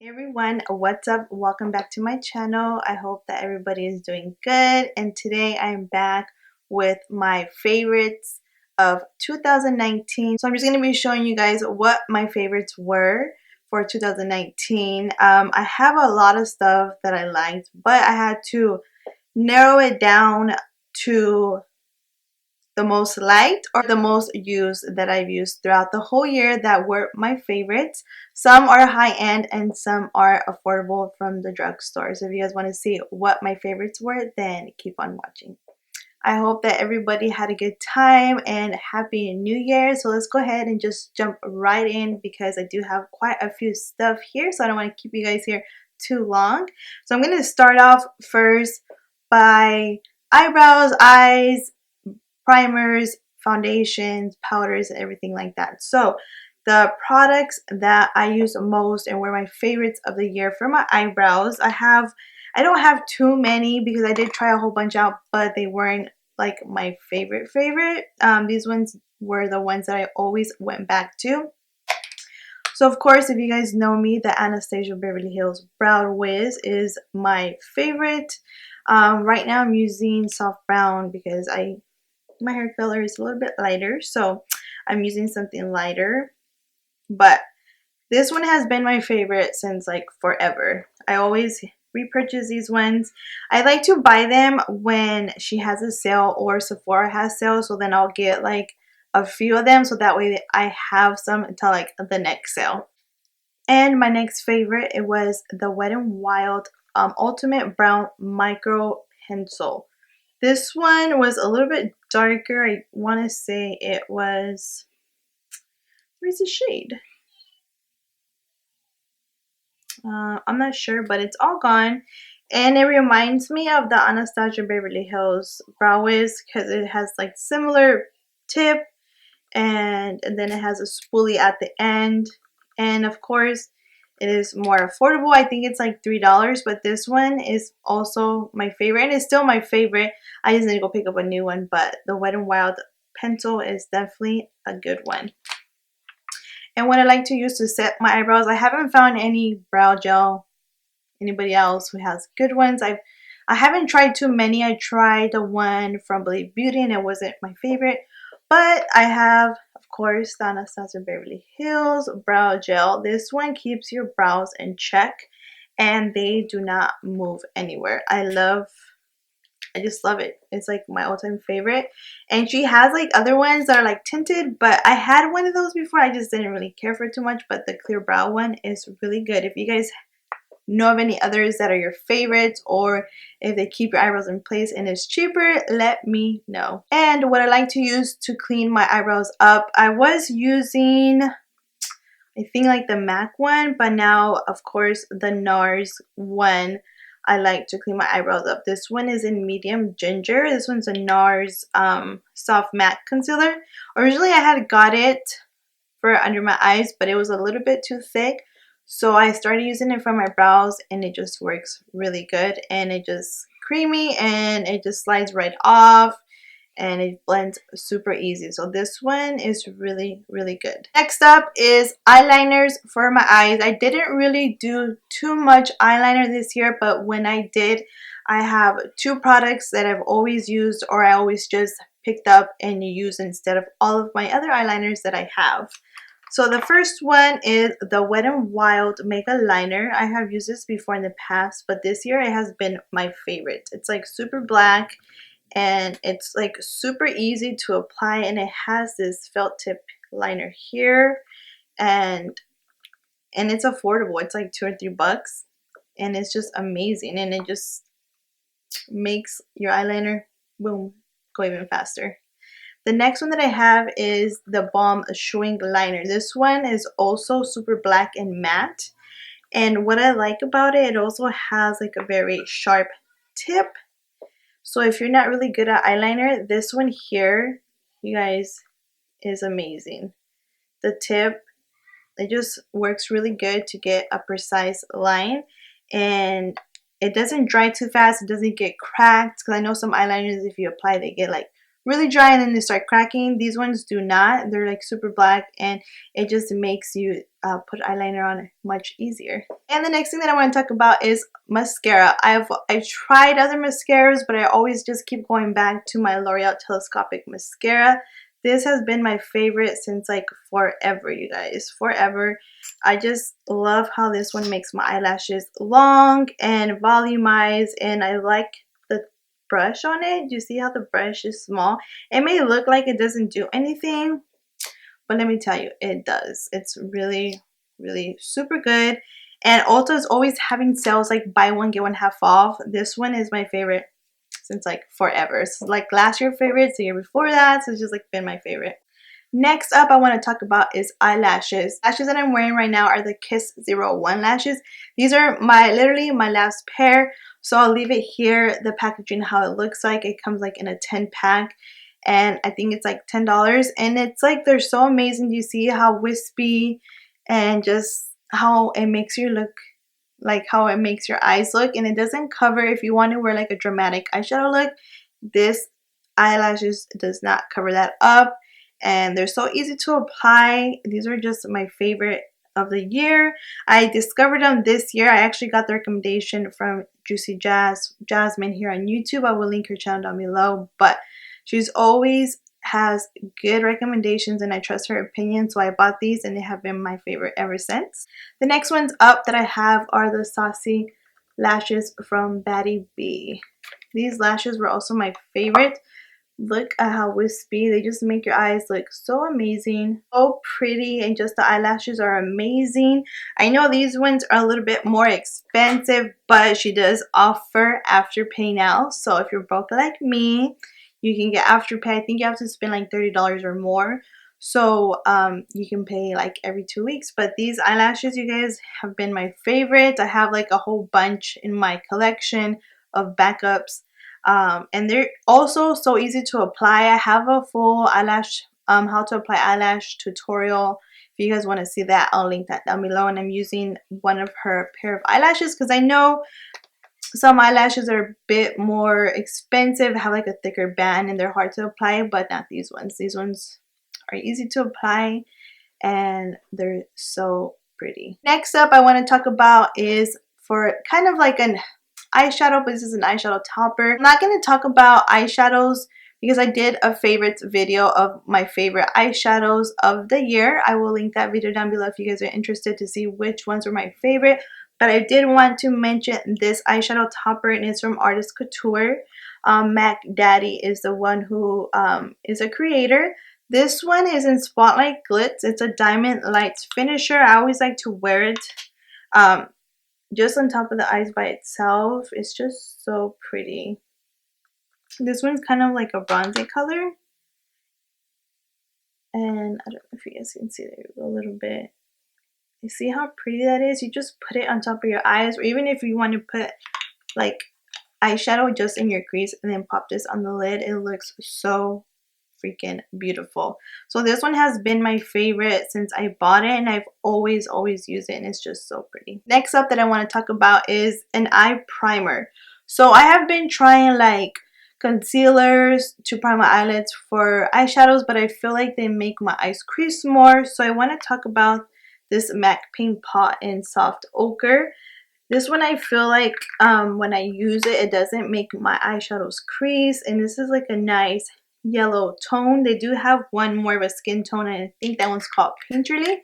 Hey everyone, what's up? Welcome back to my channel. I hope that everybody is doing good, and today I'm back with my favorites of 2019. So I'm just going to be showing you guys what my favorites were for 2019. I have a lot of stuff that I liked, but I had to narrow it down to the most liked or the most used that I've used throughout the whole year that were my favorites. Some are high-end and some are affordable from the drugstore. So if you guys want to see what my favorites were, then keep on watching. I hope that everybody had a good time and happy new year. So let's go ahead and just jump right in because I do have quite a few stuff here, so I don't want to keep you guys here too long. So I'm going to start off first by eyebrows, eyes, primers, foundations, powders, and everything like that. So the products that I use most and were my favorites of the year for my eyebrows, I don't have too many because I did try a whole bunch out, but they weren't like my favorite. These ones were the ones that I always went back to. So of course, if you guys know me, the Anastasia Beverly Hills Brow Wiz is my favorite. Right now I'm using soft brown because my hair color is a little bit lighter, so I'm using something lighter. But this one has been my favorite since like forever. I always repurchase these ones. I like to buy them when she has a sale or Sephora has sale, so then I'll get like a few of them so that way I have some until like the next sale. And my next favorite, it was the Wet n Wild Ultimate Brown Micro Pencil. This one was a little bit darker. I want to say it was, where's the shade? I'm not sure, but it's all gone. And it reminds me of the Anastasia Beverly Hills Brow Wiz because it has like similar tip and then it has a spoolie at the end. And of course, it is more affordable. I think it's like $3, but this one is also my favorite, and it's still my favorite. I just need to go pick up a new one, but the Wet n Wild pencil is definitely a good one. And what I like to use to set my eyebrows, I haven't found any brow gel, anybody else who has good ones. I haven't tried too many. I tried the one from Believe Beauty and it wasn't my favorite, but I have, of course, the Anastasia Beverly Hills Brow Gel. This one keeps your brows in check and they do not move anywhere. I just love it. It's like my all-time favorite. And she has like other ones that are like tinted, but I had one of those before. I just didn't really care for it too much, but the clear brow one is really good. If you guys know of any others that are your favorites, or if they keep your eyebrows in place and it's cheaper, let me know. And what I like to use to clean my eyebrows up, I was using, I think, like the MAC one, but now of course the Nars one I like to clean my eyebrows up. This one is in medium ginger. This one's a Nars soft matte concealer. Originally I had got it for under my eyes, but it was a little bit too thick, so I started using it for my brows and it just works really good, and it just creamy and it just slides right off and it blends super easy. So this one is really good. Next up is eyeliners for my eyes. I didn't really do too much eyeliner this year, but when I did, I have two products that I've always used, or I always just picked up and use instead of all of my other eyeliners that I have. So the first one is the Wet n Wild Makeup Liner. I have used this before in the past, but this year it has been my favorite. It's like super black and it's like super easy to apply, and it has this felt tip liner here, and it's affordable. It's like $2 or $3 and it's just amazing, and it just makes your eyeliner, boom, go even faster. The next one that I have is the Balm Schwing liner. This one is also super black and matte, and what I like about it, it also has like a very sharp tip. So if you're not really good at eyeliner, this one here, you guys, is amazing. The tip, it just works really good to get a precise line, and it doesn't dry too fast. It doesn't get cracked, because I know some eyeliners, if you apply, they get like really dry and then they start cracking. These ones do not. They're like super black and it just makes you put eyeliner on much easier. And the next thing that I want to talk about is mascara. I've tried other mascaras, but I always just keep going back to my Loreal Telescopic mascara. This has been my favorite since like forever, you guys, forever. I just love how this one makes my eyelashes long and volumized, and I like the brush on it. You see how the brush is small? It may look like it doesn't do anything, but let me tell you, it does. It's really, really super good. And Ulta is always having sales like buy one get one half off. This one is my favorite since like forever. It's like last year favorite, the year before that, so it's just like been my favorite. Next up I want to talk about is eyelashes. Lashes that I'm wearing right now are the Kiss 01 lashes. These are literally my last pair, so I'll leave it here, the packaging, how it looks like. It comes like in a 10 pack and I think it's like $10, and it's like they're so amazing. Do you see how wispy and just how it makes you look, like how it makes your eyes look, and it doesn't cover. If you want to wear like a dramatic eyeshadow look, this eyelashes does not cover that up, and they're so easy to apply. These are just my favorite of the year. I discovered them this year. I actually got the recommendation from Juicy Jasmine here on YouTube. I will link her channel down below, but she's always has good recommendations and I trust her opinion, so I bought these and they have been my favorite ever since. The next ones up that I have are the Saucy lashes from Baddie B. These lashes were also my favorite. Look at how wispy. They just make your eyes look so amazing, so pretty, and just the eyelashes are amazing. I know these ones are a little bit more expensive, but she does offer Afterpay now, so if you're broke like me, you can get Afterpay. I think you have to spend like $30 or more, so you can pay like every 2 weeks. But these eyelashes, you guys, have been my favorite. I have like a whole bunch in my collection of backups. And they're also so easy to apply. I have a full eyelash how to apply eyelash tutorial. If you guys want to see that, I'll link that down below. And I'm using one of her pair of eyelashes because I know some eyelashes are a bit more expensive, have like a thicker band, and they're hard to apply, but not these ones. These ones are easy to apply and they're so pretty. Next up I want to talk about is for kind of like an eyeshadow, but this is an eyeshadow topper. I'm not going to talk about eyeshadows because I did a favorites video of my favorite eyeshadows of the year. I will link that video down below if you guys are interested to see which ones were my favorite. But I did want to mention this eyeshadow topper, and it's from Artist Couture. Mac Daddy is the one who is a creator. This one is in Spotlight Glitz. It's a diamond lights finisher. I always like to wear it just on top of the eyes by itself. It's just so pretty. This one's kind of like a bronzy color, and I don't know if you guys can see there a little bit. You see how pretty that is? You just put it on top of your eyes, or even if you want to put like eyeshadow just in your crease and then pop this on the lid, it looks so freaking beautiful. So this one has been my favorite since I bought it, and I've always used it, and it's just so pretty. Next up that I want to talk about is an eye primer. So I have been trying like concealers to prime my eyelids for eyeshadows, but I feel like they make my eyes crease more. So I want to talk about this MAC Paint Pot in Soft Ochre. This one I feel like when I use it, it doesn't make my eyeshadows crease, and this is like a nice yellow tone. They do have one more of a skin tone, and I think that one's called Painterly,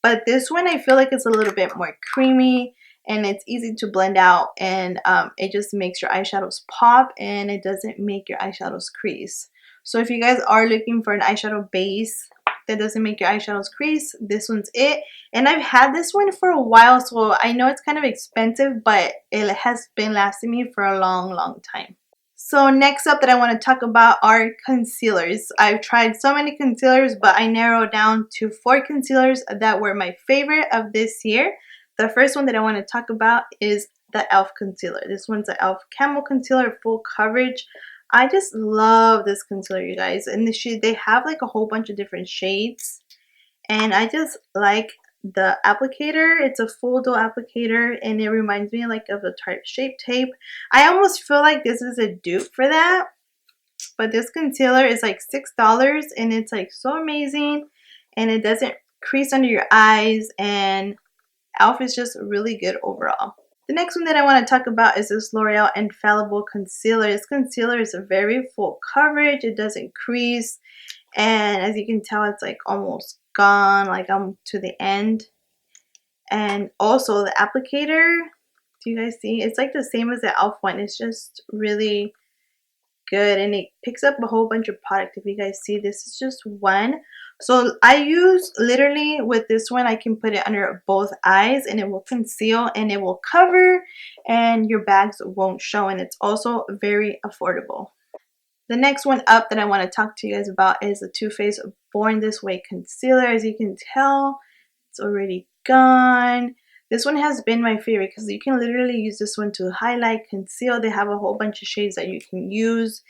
but this one I feel like it's a little bit more creamy and it's easy to blend out, and it just makes your eyeshadows pop and it doesn't make your eyeshadows crease. So if you guys are looking for an eyeshadow base that doesn't make your eyeshadows crease, this one's it. And I've had this one for a while, so I know it's kind of expensive, but it has been lasting me for a long time. So next up that I want to talk about are concealers. I've tried so many concealers, but I narrowed down to 4 concealers that were my favorite of this year. The first one that I want to talk about is the e.l.f. concealer. This one's the e.l.f. Camo Concealer Full Coverage. I just love this concealer, you guys. And they have like a whole bunch of different shades, and I just like the applicator. It's a full dough applicator, and it reminds me like of the Tarte Shape Tape. I almost feel like this is a dupe for that, but this concealer is like $6 and it's like so amazing, and it doesn't crease under your eyes, and e.l.f. is just really good overall. The next one that I want to talk about is this L'Oreal Infallible Concealer. This concealer is a very full coverage. It doesn't crease. And as you can tell, it's like almost gone. Like I'm to the end. And also the applicator. Do you guys see? It's like the same as the e.l.f. one. It's just really good. And it picks up a whole bunch of product. If you guys see, this is just one. So I use literally with this one, I can put it under both eyes and it will conceal and it will cover and your bags won't show, and it's also very affordable. The next one up that I want to talk to you guys about is the Too Faced Born This Way Concealer. As you can tell, it's already gone. This one has been my favorite because you can literally use this one to highlight, conceal. They have a whole bunch of shades that you can use.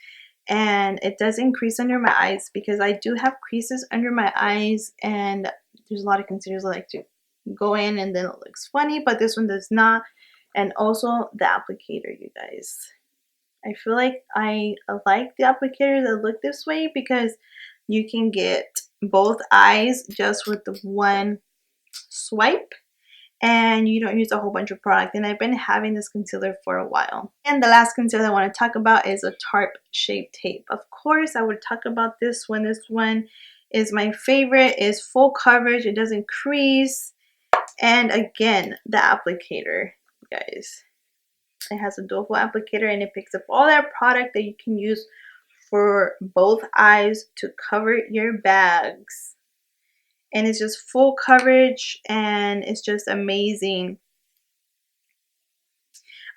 And it doesn't crease under my eyes because I do have creases under my eyes, and there's a lot of concealers that like to go in and then it looks funny, but this one does not. And also the applicator, you guys. I feel like I like the applicators that look this way because you can get both eyes just with the one swipe, and you don't use a whole bunch of product. And I've been having this concealer for a while. And the last concealer I want to talk about is a Tarte Shape Tape. Of course, I would talk about this one. This one is my favorite. It's full coverage. It doesn't crease. And again, the applicator, you guys. It has a dual applicator and it picks up all that product that you can use for both eyes to cover your bags. And it's just full coverage and it's just amazing.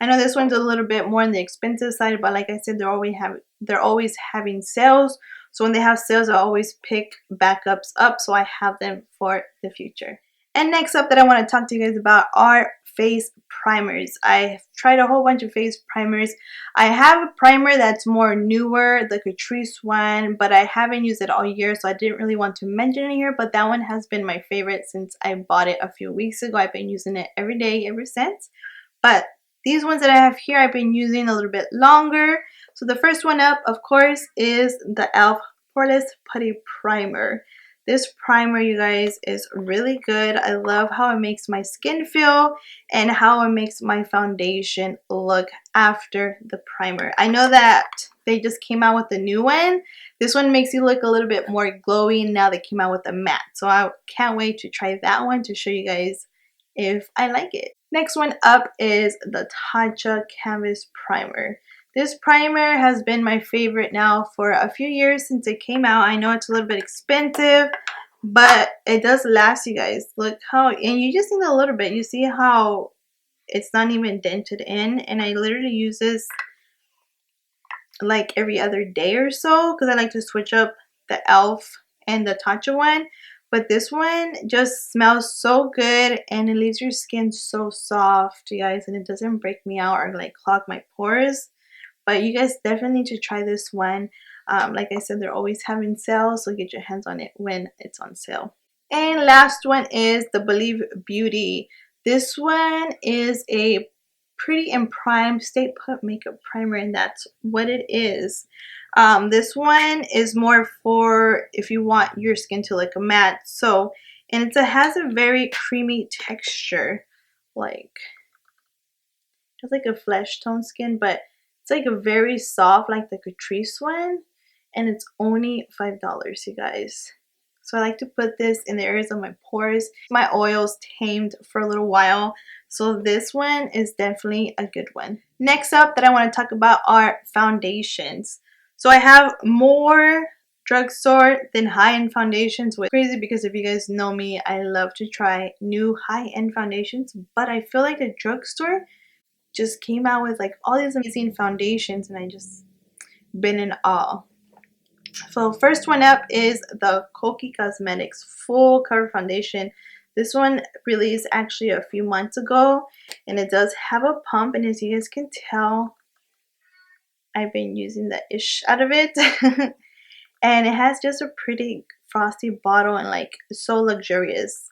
I know this one's a little bit more on the expensive side, but like I said, they're always having sales. So when they have sales, I always pick backups up so I have them for the future. And next up that I want to talk to you guys about are face primers. I've tried a whole bunch of face primers. I have a primer that's more newer, the Catrice one, but I haven't used it all year, so I didn't really want to mention it here, but that one has been my favorite since I bought it a few weeks ago. I've been using it every day ever since. But these ones that I have here, I've been using a little bit longer. So the first one up, of course, is the e.l.f. Poreless Putty Primer. This primer, you guys, is really good. I love how it makes my skin feel and how it makes my foundation look after the primer. I know that they just came out with a new one. This one makes you look a little bit more glowy, and now they came out with a matte. So I can't wait to try that one to show you guys if I like it. Next one up is the Tatcha Canvas Primer. This primer has been my favorite now for a few years since it came out. I know it's a little bit expensive, but it does last, you guys. Look how, and you just need a little bit. You see how it's not even dented in, and I literally use this like every other day or so because I like to switch up the e.l.f. and the Tatcha one. But this one just smells so good and it leaves your skin so soft, you guys, and it doesn't break me out or like clog my pores. But you guys definitely need to try this one. Like I said, they're always having sales, so get your hands on it when it's on sale. And last one is the Believe Beauty. This one is a Pretty and Prime Stay Put Makeup Primer, and that's what it is. This one is more for if you want your skin to look matte. So, and it has a very creamy texture, like it's like a flesh tone skin, but it's like a very soft, like the Catrice one, and it's only $5, you guys. So I like to put this in the areas of my pores. My oils tamed for a little while, so this one is definitely a good one. Next up that I want to talk about are foundations. So I have more Drugstore than high-end foundations, which is crazy because if you guys know me, I love to try new high-end foundations, but I feel like the Drugstore just came out with like all these amazing foundations and I just been in awe. So first one up is the Koki Cosmetics Full Cover Foundation. This one released actually a few months ago and it does have a pump, and as you guys can tell, I've been using the ish out of it. And it has just a pretty frosty bottle and like so luxurious.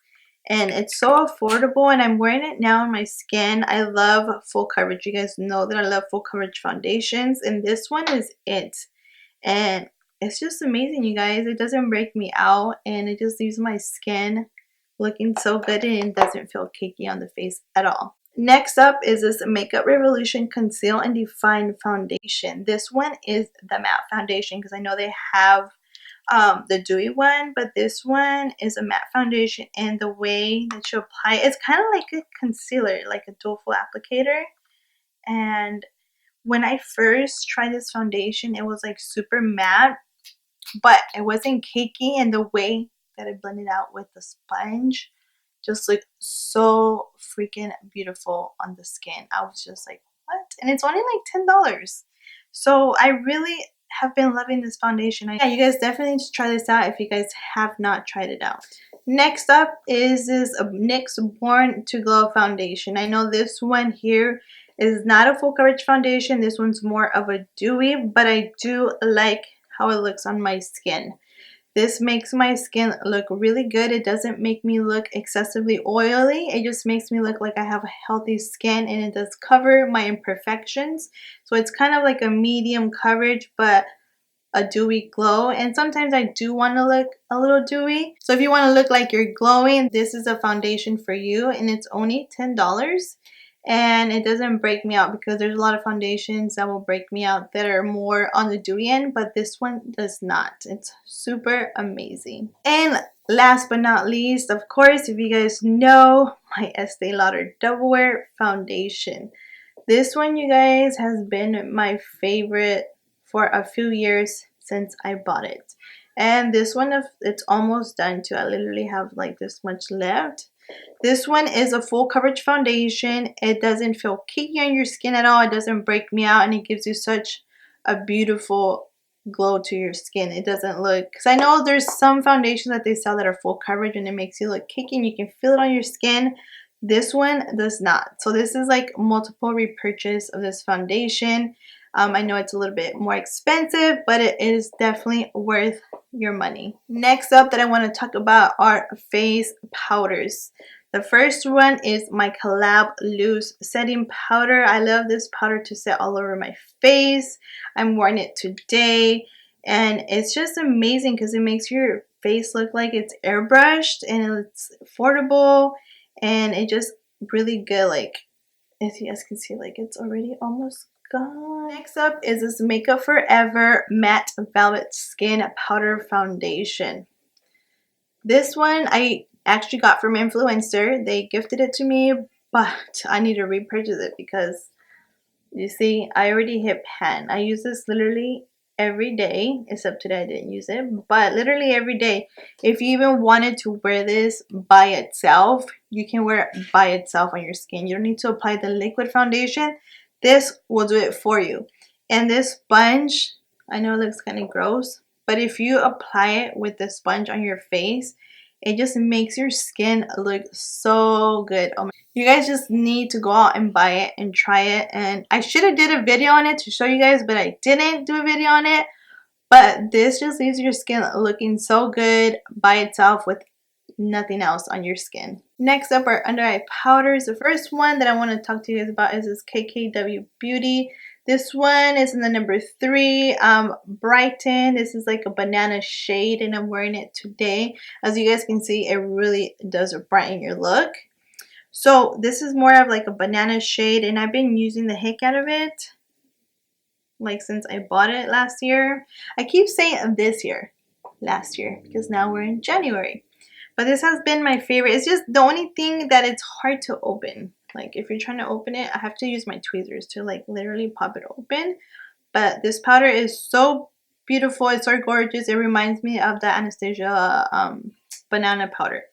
And it's so affordable, and I'm wearing it now on my skin. I love full coverage. You guys know that I love full coverage foundations, and this one is it. and it's just amazing, you guys. It doesn't break me out, and it just leaves my skin looking so good, and it doesn't feel cakey on the face at all. Next up is this Makeup Revolution Conceal and Define Foundation. This one is the matte foundation because I know they have the dewy one, but this one is a matte foundation, and the way that you apply it, it's kind of like a concealer, like a dual full applicator. And when I first tried this foundation, it was like super matte, but it wasn't cakey, and the way that I blended out with the sponge just looked so freaking beautiful on the skin. I was just like, what? And it's only like $10. So I really have been loving this foundation. Yeah, you guys definitely need to try this out if you guys have not tried it out. Next up is this NYX Born to Glow foundation. I know this one here is not a full coverage foundation. This one's more of a dewy, but I do like how it looks on my skin. This makes my skin look really good. It doesn't make me look excessively oily. It just makes me look like I have a healthy skin, and it does cover my imperfections. So it's kind of like a medium coverage, but a dewy glow. And sometimes I do want to look a little dewy. So if you want to look like you're glowing, this is a foundation for you, and it's only $10. And it doesn't break me out, because there's a lot of foundations that will break me out that are more on the dewy end, but this one does not. It's super amazing. And last but not least, of course, if you guys know, my Estee Lauder Double Wear foundation. This one, you guys, has been my favorite for a few years since I bought it. And this one, it's almost done too. I literally have like this much left. This one is a full coverage foundation. It doesn't feel cakey on your skin at all. It doesn't break me out, and it gives you such a beautiful glow to your skin. It doesn't look, because I know there's some foundations that they sell that are full coverage and it makes you look cakey and you can feel it on your skin. This one does not. So this is like multiple repurchase of this foundation. I know it's a little bit more expensive, but it is definitely worth your money. Next up that I want to talk about are face powders. The first one is my Collab Loose Setting Powder. I love this powder to set all over my face. I'm wearing it today, and it's just amazing because it makes your face look like it's airbrushed, and it's affordable, and it just really good. Like, as you guys can see, like it's already almost gone. Next up is this Makeup Forever Matte Velvet Skin Powder Foundation. This one I actually got from Influencer. They gifted it to me, but I need to repurchase it because you see, I already hit pan. I use this literally every day, except today I didn't use it, but literally every day. If you even wanted to wear this by itself, you can wear it by itself on your skin. You don't need to apply the liquid foundation. This will do it for you. And this sponge, I know it looks kind of gross, but if you apply it with the sponge on your face, it just makes your skin look so good. Oh my, you guys just need to go out and buy it and try it. And I should have did a video on it to show you guys, but I didn't do a video on it. But this just leaves your skin looking so good by itself with nothing else on your skin. Next up are under eye powders. The first one that I want to talk to you guys about is this KKW Beauty. This one is in the number 3, Brighten. This is like a banana shade, and I'm wearing it today. As you guys can see, it really does brighten your look. So this is more of like a banana shade, and I've been using the heck out of it like since I bought it last year. I keep saying this year, last year, because now we're in January. But this has been my favorite. It's just the only thing that it's hard to open. Like if you're trying to open it, I have to use my tweezers to like literally pop it open. But this powder is so beautiful. It's so gorgeous. It reminds me of the Anastasia banana powder.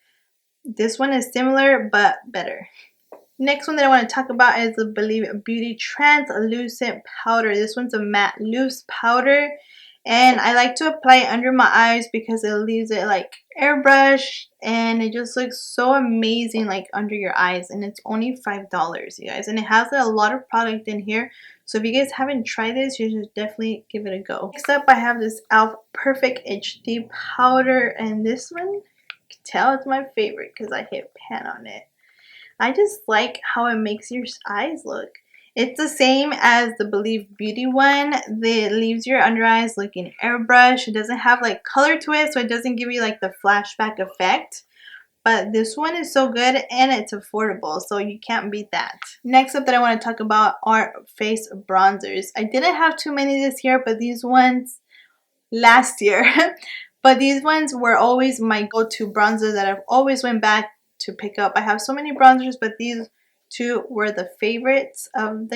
This one is similar but better. Next one that I want to talk about is the Believe Beauty Translucent Powder. This one's a matte loose powder, and I like to apply it under my eyes because it leaves it like airbrush, and it just looks so amazing like under your eyes. And it's only $5, you guys, and it has a lot of product in here. So if you guys haven't tried this, you should definitely give it a go. Next up, I have this e.l.f. Perfect HD powder, and this one, you can tell it's my favorite because I hit pan on it. I just like how it makes your eyes look. It's the same as the Believe Beauty one. It leaves your under eyes looking airbrush. It doesn't have like color to it, so it doesn't give you like the flashback effect. But this one is so good and it's affordable, so you can't beat that. Next up that I want to talk about are face bronzers. I didn't have too many this year, but these ones last year. But these ones were always my go-to bronzers that I've always went back to pick up. I have so many bronzers, but these two were the favorites of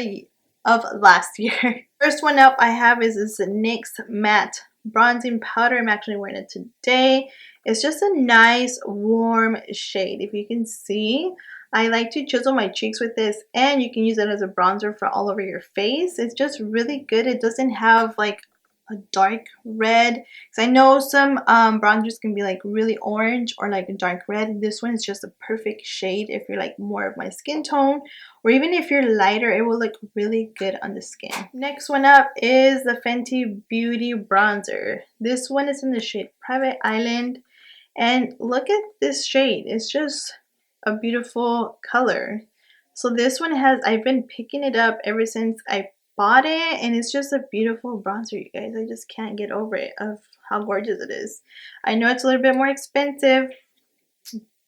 last year. First one up I have is this NYX matte bronzing powder. I'm actually wearing it today. It's just a nice warm shade. If you can see, I like to chisel my cheeks with this, and you can use it as a bronzer for all over your face. It's just really good. It doesn't have like a dark red, because I know some bronzers can be like really orange or like a dark red. This one is just a perfect shade if you're like more of my skin tone, or even if you're lighter, it will look really good on the skin. Next one up is the Fenty Beauty bronzer. This one is in the shade Private Island, and look at this shade. It's just a beautiful color. So this one I've been picking it up ever since I bought it, and it's just a beautiful bronzer, you guys. I just can't get over it of how gorgeous it is. I know it's a little bit more expensive,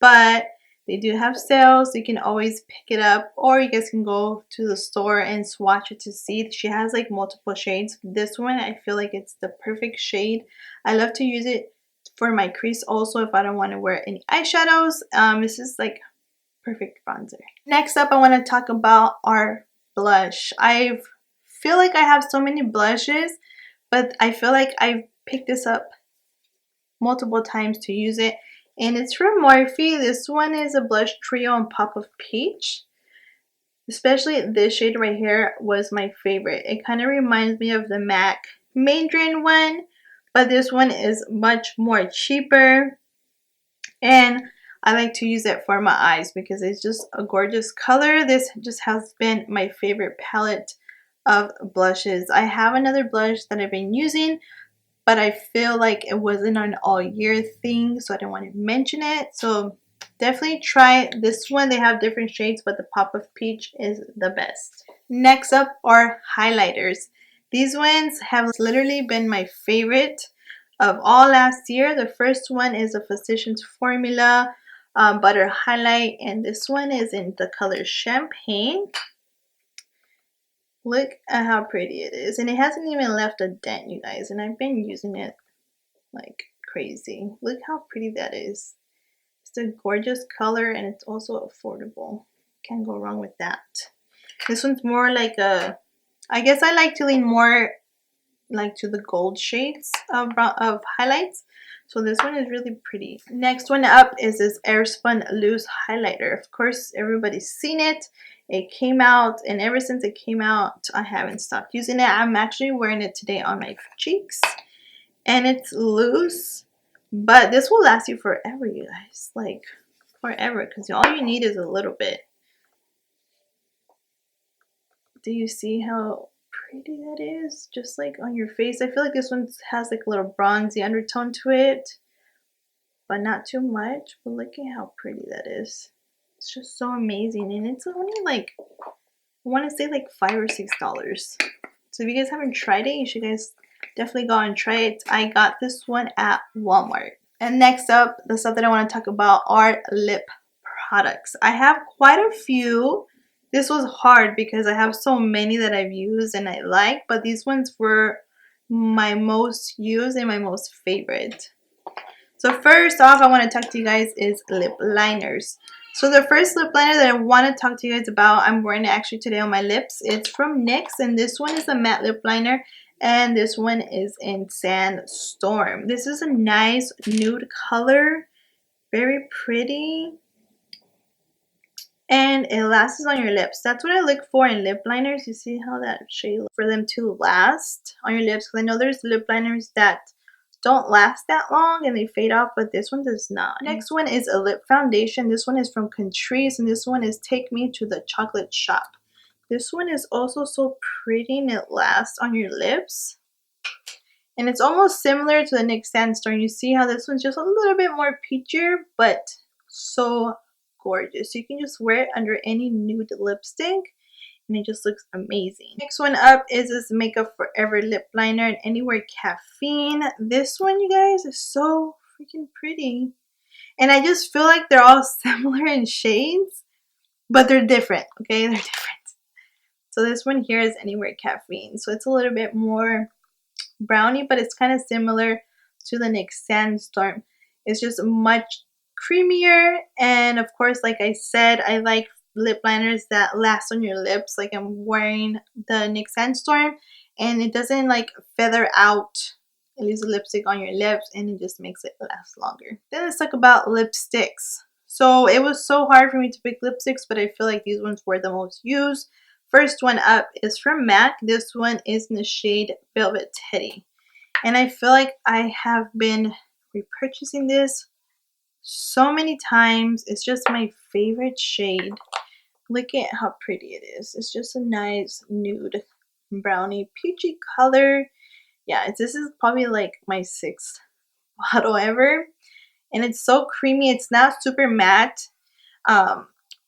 but they do have sales. You can always pick it up, or you guys can go to the store and swatch it to see. She has like multiple shades. This one, I feel like it's the perfect shade. I love to use it for my crease also if I don't want to wear any eyeshadows. This is like perfect bronzer. Next up, I want to talk about our blush. I feel like I have so many blushes, but I feel like I've picked this up multiple times to use it, and it's from Morphe. This one is a blush trio in Pop of Peach. Especially this shade right here was my favorite. It kind of reminds me of the MAC Mandarin one, but this one is much more cheaper, and I like to use it for my eyes because it's just a gorgeous color. This just has been my favorite palette of blushes. I have another blush that I've been using, but I feel like it wasn't an all year thing, so I didn't want to mention it. So definitely try this one. They have different shades, but the Pop of Peach is the best. Next up are highlighters. These ones have literally been my favorite of all last year. The first one is a Physicians Formula Butter Highlight, and this one is in the color Champagne. Look at how pretty it is, and it hasn't even left a dent, you guys, and I've been using it like crazy. Look how pretty that is. It's a gorgeous color, and it's also affordable. Can't go wrong with that. This one's more like a, I guess I like to lean more like to the gold shades of highlights. So this one is really pretty. Next one up is this Airspun Loose Highlighter. Of course, everybody's seen it. It came out, and ever since it came out, I haven't stopped using it. I'm actually wearing it today on my cheeks, and it's loose, but this will last you forever, you guys. Like, forever, because all you need is a little bit. Do you see how pretty that is? Just like on your face. I feel like this one has like a little bronzy undertone to it, but not too much. But look at how pretty that is. It's just so amazing, and it's only like, I want to say like $5 or $6. So if you guys haven't tried it, you should guys definitely go and try it. I got this one at Walmart. And next up, the stuff that I want to talk about are lip products. I have quite a few. This was hard because I have so many that I've used and I like, but these ones were my most used and my most favorite. So first off, I want to talk to you guys is lip liners. So the first lip liner that I want to talk to you guys about, I'm wearing it actually today on my lips. It's from NYX, and this one is a matte lip liner, and this one is in Sandstorm. This is a nice nude color, very pretty, and it lasts on your lips. That's what I look for in lip liners. You see how that shade looks, for them to last on your lips, because I know there's lip liners that don't last that long and they fade off, but this one does not. Next one is a lip foundation. This one is from Couture, and this one is Take Me to the Chocolate Shop. This one is also so pretty, and it lasts on your lips, and it's almost similar to the NYX Sandstorm. You see how this one's just a little bit more peachier, but so gorgeous. You can just wear it under any nude lipstick and it just looks amazing. Next one up is this Makeup Forever lip liner in Anywhere Caffeine. This one, you guys, is so freaking pretty. And I just feel like they're all similar in shades, but they're different, okay? They're different. So this one here is Anywhere Caffeine. So it's a little bit more brownie, but it's kind of similar to the NYX Sandstorm. It's just much creamier, and of course, like I said, I like lip liners that last on your lips. Like I'm wearing the NYX Sandstorm, and it doesn't like feather out. It leaves the lipstick on your lips, and it just makes it last longer. Then let's talk about lipsticks. So it was so hard for me to pick lipsticks, but I feel like these ones were the most used. First one up is from MAC. This one is in the shade Velvet Teddy. And I feel like I have been repurchasing this so many times. It's just my favorite shade. Look at how pretty it is. It's just a nice nude brownie peachy color. Yeah, this is probably like my 6th bottle ever. And it's so creamy. It's not super matte.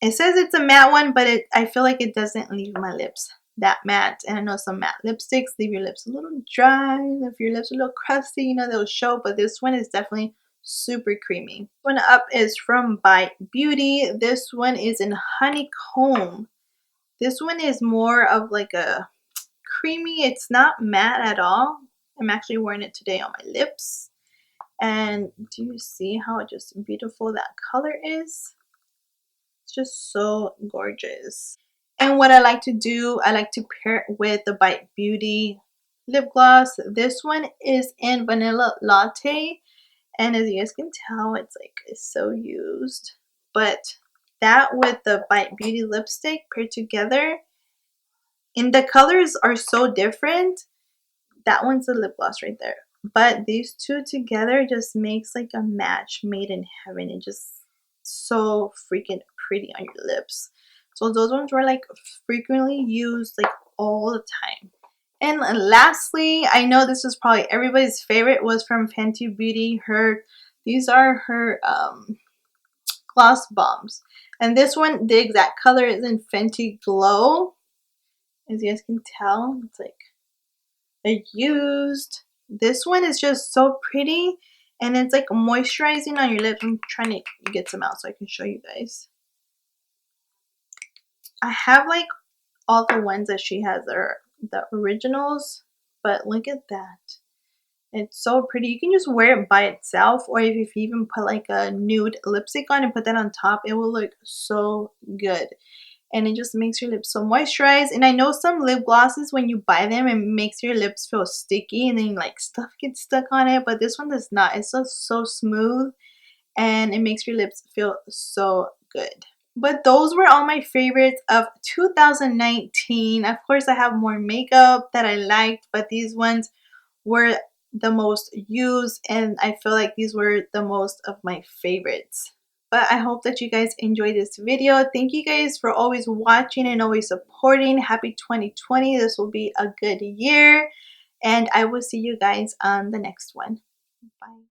It says it's a matte one, but I feel like it doesn't leave my lips that matte. And I know some matte lipsticks leave your lips a little dry. If your lips are a little crusty, you know, they'll show. But this one is definitely super creamy. One up is from By Beauty. This one is in Honeycomb. This one is more of like a creamy. It's not matte at all. I'm actually wearing it today on my lips. And do you see how just beautiful that color is? It's just so gorgeous. And what I like to do, I like to pair it with the By Beauty lip gloss. This one is in Vanilla Latte. And as you guys can tell, it's so used. But that with the By Beauty lipstick paired together, and the colors are so different. That one's the lip gloss right there. But these two together just makes like a match made in heaven. It just so freaking pretty on your lips. So those ones were like frequently used like all the time. And lastly, I know this was probably everybody's favorite, was from Fenty Beauty. These are her gloss bombs. And this one, the exact color is in Fenty Glow. As you guys can tell, it's like they're used. This one is just so pretty, and it's like moisturizing on your lips. I'm trying to get some out so I can show you guys. I have like all the ones that she has that are the originals, but look at that. It's so pretty. You can just wear it by itself, or if you even put like a nude lipstick on and put that on top, it will look so good. And it just makes your lips so moisturized. And I know some lip glosses, when you buy them, it makes your lips feel sticky and then like stuff gets stuck on it, but this one does not. It's just so smooth, and it makes your lips feel so good. But those were all my favorites of 2019. Of course, I have more makeup that I liked, but these ones were the most used, and I feel like these were the most of my favorites. But I hope that you guys enjoyed this video. Thank you guys for always watching and always supporting. Happy 2020. This will be a good year, and I will see you guys on the next one. Bye.